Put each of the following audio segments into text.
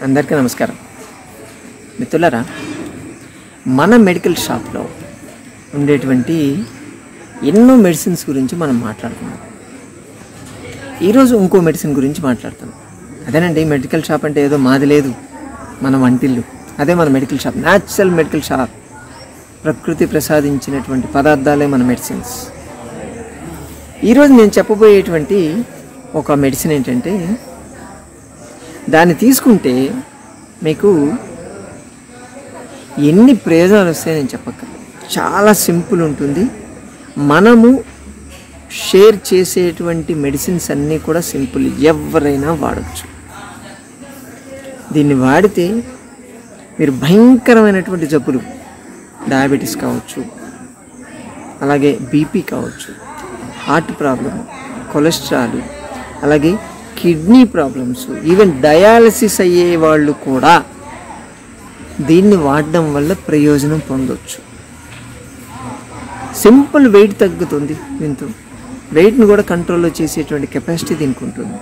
అందరికీ నమస్కారం మిత్రులారా, మన మెడికల్ షాప్లో ఉండేటువంటి ఎన్నో మెడిసిన్స్ గురించి మనం మాట్లాడుతున్నాం. ఈరోజు ఇంకో మెడిసిన్ గురించి మాట్లాడతాం. అదేనండి, మెడికల్ షాప్ అంటే ఏదో మాది లేదు, మన వంటిల్లు. అదే మన medical shop, natural medical shop. ప్రకృతి ప్రసాదించినటువంటి పదార్థాలే మన మెడిసిన్స్. ఈరోజు నేను చెప్పబోయేటువంటి ఒక మెడిసిన్ ఏంటంటే, దాన్ని తీసుకుంటే మీకు ఎన్ని ప్రయోజనాలు వస్తాయో నేను చెప్పక్కర్లేదు. చాలా సింపుల్ ఉంటుంది. మనము షేర్ చేసేటువంటి మెడిసిన్స్ అన్నీ కూడా సింపుల్, ఎవరైనా వాడచ్చు. దీన్ని వాడితే మీరు భయంకరమైనటువంటి జబ్బులు, డయాబెటీస్ కావచ్చు, అలాగే బీపీ కావచ్చు, హార్ట్ ప్రాబ్లం, కొలెస్ట్రాల్, అలాగే కిడ్నీ ప్రాబ్లమ్స్, ఈవెన్ డయాలసిస్ అయ్యే వాళ్ళు కూడా దీన్ని వాడడం వల్ల ప్రయోజనం పొందవచ్చు. సింపుల్, వెయిట్ తగ్గుతుంది. దీంతో వెయిట్ని కూడా కంట్రోల్లో చేసేటువంటి కెపాసిటీ దీనికి ఉంటుంది.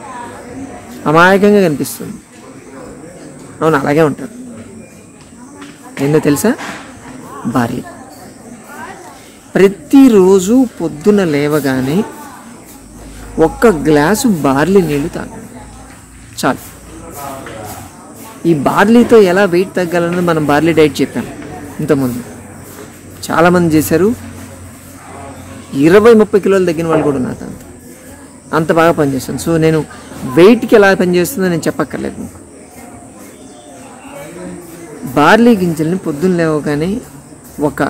అమాయకంగా కనిపిస్తుంది, అవును, అలాగే ఉంటారు. ఏందో తెలుసా? బార్లీ. ప్రతిరోజు పొద్దున లేవగానే ఒక్క గ్లాసు బార్లీ నీళ్ళు తాగండి, చాలు. ఈ బార్లీతో ఎలా వెయిట్ తగ్గాలన్నది మనం బార్లీ డైట్ చెప్పాం ఇంతకుముందు. చాలామంది చేశారు, 20-30 కిలోలు తగ్గిన వాళ్ళు కూడా ఉన్నారు. అంత బాగా పనిచేస్తాను. సో నేను వెయిట్కి ఎలా పనిచేస్తుందో నేను చెప్పక్కర్లేదు మీకు. బార్లీ గింజల్ని పొద్దున్న లేవగానే ఒక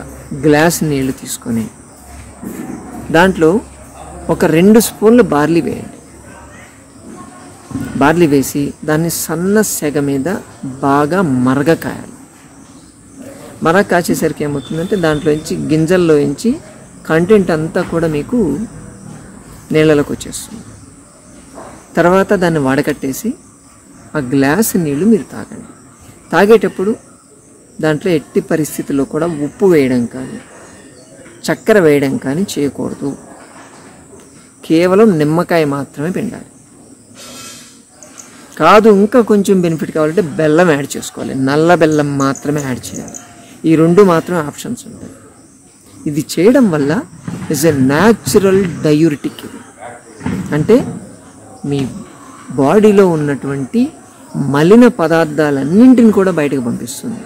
గ్లాస్ నీళ్లు తీసుకొని దాంట్లో ఒక 2 స్పూన్లు బార్లీ వేయండి. బార్లీ వేసి దాన్ని సన్న సెగ మీద బాగా మరగకాయాలి. మరగ కాచేసరికి ఏమవుతుందంటే దాంట్లోంచి గింజల్లోంచి కంటెంట్ అంతా కూడా మీకు నీళ్ళలోకి వచ్చేస్తుంది. తర్వాత దాన్ని వడకట్టేసి ఆ గ్లాస్ నీళ్ళు మీరు తాగండి. తాగేటప్పుడు దాంట్లో ఎట్టి పరిస్థితుల్లో కూడా ఉప్పు వేయడం కానీ చక్కెర వేయడం కానీ చేయకూడదు. కేవలం నిమ్మకాయ మాత్రమే పిండాలి. కాదు, ఇంకా కొంచెం బెనిఫిట్ కావాలంటే బెల్లం యాడ్ చేసుకోవాలి. నల్ల బెల్లం మాత్రమే యాడ్ చేయాలి. ఈ 2 మాత్రమే ఆప్షన్స్ ఉంటాయి. ఇది చేయడం వల్ల ఇస్ ఎ న్యాచురల్ డయూరిటిక్. ఇది అంటే మీ బాడీలో ఉన్నటువంటి మలిన పదార్థాలన్నింటిని కూడా బయటకు పంపిస్తుంది.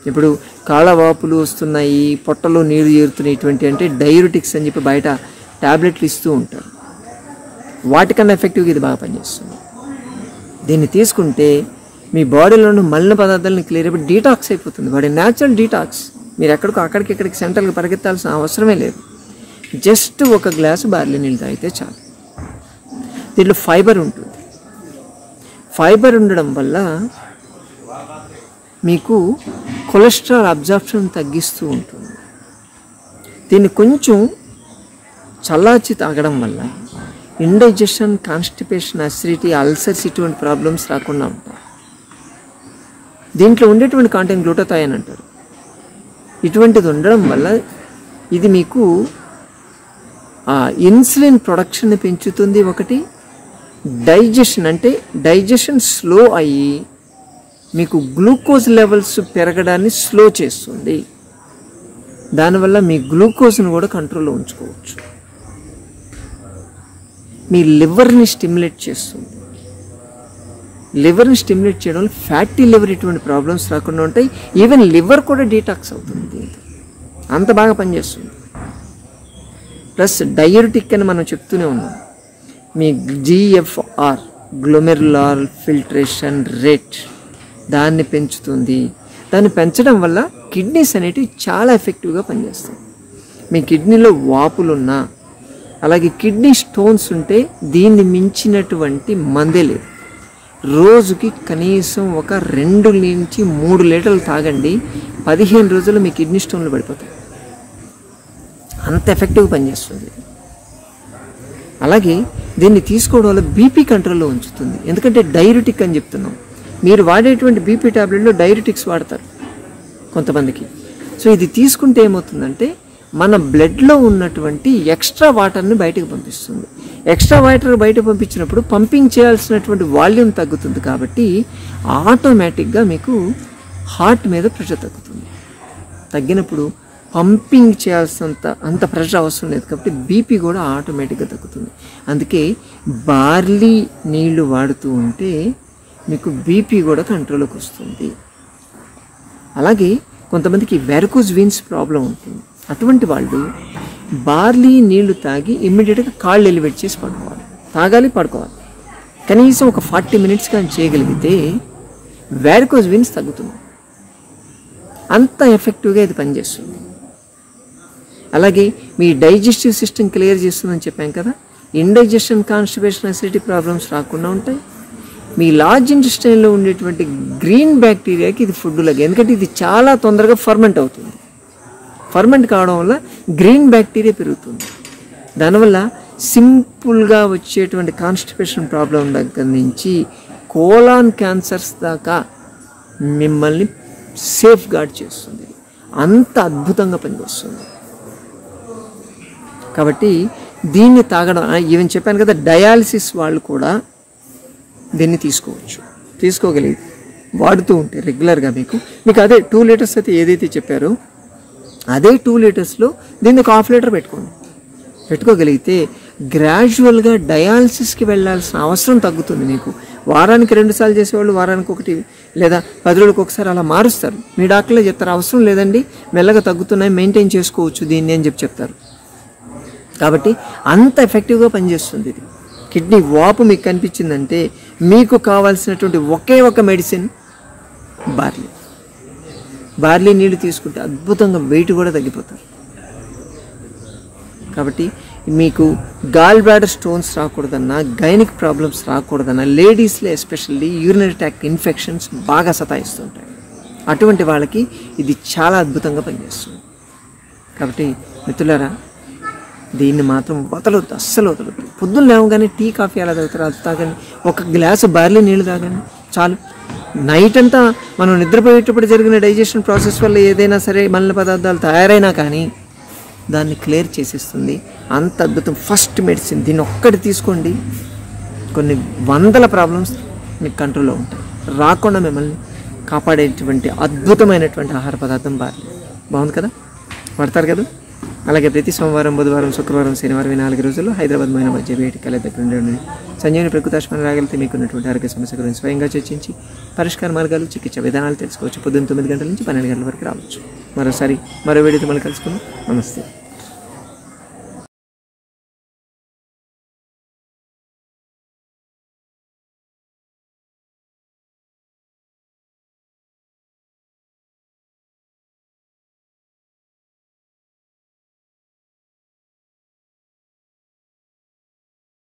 ఇప్పుడు కాళ్ళవాపులు వస్తున్నాయి, పొట్టలో నీరు చేరుతున్నాయి, ఇటువంటి అంటే డయూరిటిక్స్ అని చెప్పి బయట ట్యాబ్లెట్లు ఇస్తూ ఉంటారు. వాటికన్నా ఎఫెక్టివ్గా ఇది బాగా పనిచేస్తుంది. దీన్ని తీసుకుంటే మీ బాడీలో ఉన్న మలిన పదార్థాలను క్లియర్ అయిపోయి డీటాక్స్ అయిపోతుంది. Body natural detox. మీరు ఇక్కడికి సెంట్రల్కి పరిగెత్తాల్సిన అవసరమే లేదు. జస్ట్ ఒక గ్లాసు బార్లీ నీళ్ళు తాగితే చాలు. దీంట్లో ఫైబర్ ఉంటుంది. ఫైబర్ ఉండడం వల్ల మీకు కొలెస్ట్రాల్ అబ్జార్ప్షన్ తగ్గిస్తూ ఉంటుంది. దీన్ని కొంచెం చల్లార్చి తాగడం వల్ల ఇండైజెషన్, కాన్స్టిపేషన్, అసిడిటీ, అల్సర్స్ ఇటువంటి ప్రాబ్లమ్స్ రాకుండా ఉంటాయి. దీంట్లో ఉండేటువంటి కాంటెంట్ గ్లూటాథయోన్ అంటారు. ఇటువంటిది ఉండడం వల్ల ఇది మీకు ఇన్సులిన్ ప్రొడక్షన్ని పెంచుతుంది. ఒకటి, డైజెషన్ అంటే డైజెషన్ స్లో అయ్యి మీకు గ్లూకోజ్ లెవెల్స్ పెరగడాన్ని స్లో చేస్తుంది. దానివల్ల మీ గ్లూకోజ్ను కూడా కంట్రోల్లో ఉంచుకోవచ్చు. మీ లివర్ని స్టిమ్యులేట్ చేస్తుంది. లివర్ని స్టిమ్యులేట్ చేయడం వల్ల ఫ్యాటీ లివర్ ఇటువంటి ప్రాబ్లమ్స్ రాకుండా ఉంటాయి. ఈవెన్ లివర్ కూడా డీటాక్స్ అవుతుంది దీంతో. అంత బాగా పనిచేస్తుంది. ప్లస్ డయూరిటిక్ అని మనం చెప్తూనే ఉన్నాం. మీ GFR, గ్లోమెరులార్ ఫిల్ట్రేషన్ రేట్, దాన్ని పెంచుతుంది. దాన్ని పెంచడం వల్ల కిడ్నీస్ అనేటివి చాలా ఎఫెక్టివ్గా పనిచేస్తాయి. మీ కిడ్నీలో వాపులున్నా, అలాగే కిడ్నీ స్టోన్స్ ఉంటే దీన్ని మించినటువంటి మందే లేదు. రోజుకి కనీసం ఒక 2 నుంచి 3 లీటర్లు తాగండి. 15 రోజుల్లో మీ కిడ్నీ స్టోన్లు పడిపోతాయి. అంత ఎఫెక్టివ్గా పనిచేస్తుంది. అలాగే దీన్ని తీసుకోవడం వల్ల బీపీ కంట్రోల్లో ఉంచుతుంది. ఎందుకంటే డైయూరిటిక్ అని చెప్తున్నాం. మీరు వాడేటువంటి బీపీ ట్యాబ్లెట్లో డైయూరిటిక్స్ వాడతారు కొంతమందికి. సో ఇది తీసుకుంటే ఏమవుతుందంటే మన బ్లడ్లో ఉన్నటువంటి ఎక్స్ట్రా వాటర్ని బయటకు పంపిస్తుంది. ఎక్స్ట్రా వాటర్ బయటకు పంపించినప్పుడు పంపింగ్ చేయాల్సినటువంటి వాల్యూమ్ తగ్గుతుంది, కాబట్టి ఆటోమేటిక్గా మీకు హార్ట్ మీద ప్రెషర్ తగ్గుతుంది. తగ్గినప్పుడు పంపింగ్ అంత ప్రెషర్ అవసరం లేదు, కాబట్టి బీపీ కూడా ఆటోమేటిక్గా తగ్గుతుంది. అందుకే బార్లీ నీళ్లు వాడుతూ ఉంటే మీకు బీపీ కూడా కంట్రోల్లోకి వస్తుంది. అలాగే కొంతమందికి వెరికోజ్ వెయిన్స్ ప్రాబ్లం ఉంటుంది. అటువంటి వాళ్ళు బార్లీ నీళ్లు తాగి ఇమ్మీడియట్గా కాళ్ళు ఎలివేట్ చేసి పడుకోవాలి. తాగాలి, పడుకోవాలి. కనీసం ఒక 40 మినిట్స్ కానీ చేయగలిగితే వెరికోజ్ వెయిన్స్ తగ్గుతుంది. అంత ఎఫెక్టివ్గా ఇది పనిచేస్తుంది. అలాగే మీ డైజెస్టివ్ సిస్టమ్ క్లియర్ చేస్తుందని చెప్పాం కదా, ఇండైజెషన్, కాన్స్టిపేషన్, అసిడిటీ ప్రాబ్లమ్స్ రాకుండా ఉంటాయి. మీ లార్జ్ ఇంటెస్టైన్లో ఉండేటువంటి గ్రీన్ బ్యాక్టీరియాకి ఇది ఫుడ్ లాగా, ఎందుకంటే ఇది చాలా తొందరగా ఫర్మెంట్ అవుతుంది. ఫర్మెంట్ కావడం వల్ల గ్రీన్ బ్యాక్టీరియా పెరుగుతుంది. దానివల్ల సింపుల్గా వచ్చేటువంటి కాన్స్టిపేషన్ ప్రాబ్లం దగ్గర నుంచి కోలాన్ క్యాన్సర్స్ దాకా మిమ్మల్ని సేఫ్ గార్డ్ చేస్తుంది. అంత అద్భుతంగా పనిచేస్తుంది. కాబట్టి దీన్ని తాగడం, ఈవెన్ చెప్పాను కదా, డయాలసిస్ వాళ్ళు కూడా దీన్ని తీసుకోగలిగి వాడుతూ ఉంటే రెగ్యులర్గా మీకు అదే 2 లీటర్స్ అయితే ఏదైతే చెప్పారో అదే 2 లీటర్స్లో దీన్ని ఒక 1/2 లీటర్ పెట్టుకోగలిగితే గ్రాడ్యువల్గా డయాలసిస్కి వెళ్ళాల్సిన అవసరం తగ్గుతుంది. మీకు వారానికి 2 సార్లు చేసేవాళ్ళు వారానికి 1 లేదా 10 రోజులకు ఒకసారి అలా మారుస్తారు. మీ డాక్టర్లే చెప్తారు, అవసరం లేదండి, మెల్లగా తగ్గుతున్నాయి, మెయింటైన్ చేసుకోవచ్చు దీన్ని అని చెప్తారు. కాబట్టి అంత ఎఫెక్టివ్గా పనిచేస్తుంది ఇది. కిడ్నీ వాపు మీకు కనిపించిందంటే మీకు కావాల్సినటువంటి ఒకే ఒక మెడిసిన్ బార్లీ నీళ్ళు తీసుకుంటే అద్భుతంగా వెయిట్ కూడా తగ్గిపోతారు. కాబట్టి మీకు గాల్ బ్లాడర్ స్టోన్స్ రాకూడదన్నా, గైనిక్ ప్రాబ్లమ్స్ రాకూడదన్నా, లేడీస్లో ఎస్పెషల్లీ యూరినరీ ట్రాక్ట్ ఇన్ఫెక్షన్స్ బాగా సతాయిస్తుంటాయి. అటువంటి వాళ్ళకి ఇది చాలా అద్భుతంగా పనిచేస్తుంది. కాబట్టి మిత్రులారా, దీన్ని మాత్రం వదలొద్దు, అస్సలు వదలొద్దు. పొద్దున్న లేవగానే టీ, కాఫీ అలా తాగుతారు, అది తాగండి. ఒక గ్లాసు బార్లీ నీళ్ళు తాగండి చాలు. నైట్ అంతా మనం నిద్రపోయేటప్పుడు జరిగిన డైజెషన్ ప్రాసెస్ వల్ల ఏదైనా సరే మలిన పదార్థాలు తయారైనా కానీ దాన్ని క్లియర్ చేసేస్తుంది. అంత అద్భుతం. ఫస్ట్ మెడిసిన్ దీన్ని ఒక్కటి తీసుకోండి, కొన్ని వందల ప్రాబ్లమ్స్ మీకు కంట్రోల్లో ఉంటాయి. రాకుండా మిమ్మల్ని కాపాడేటువంటి అద్భుతమైనటువంటి ఆహార పదార్థం బార్లీ. బాగుంది కదా, పడతారు కదా. అలాగే ప్రతి సోమవారం, బుధవారం, శుక్రవారం, శనివారం 4 రోజుల్లో హైదరాబాద్ మైన మధ్య వేటి కళ దగ్గర ఉండే సంజీవని ప్రకృతాశ్మని రాగలితే మీకున్నటువంటి ఆరోగ్య సమస్య గురించి స్వయంగా చర్చించి పరిష్కార మార్గాలు, చికిత్స విధానాలు తెలుసుకోవచ్చు. పొద్దున్న 9 గంటల నుంచి 12 గంటల వరకు రావచ్చు. మరోసారి మరో వీడియోతో మళ్ళీ కలుసుకుందాం. నమస్తే.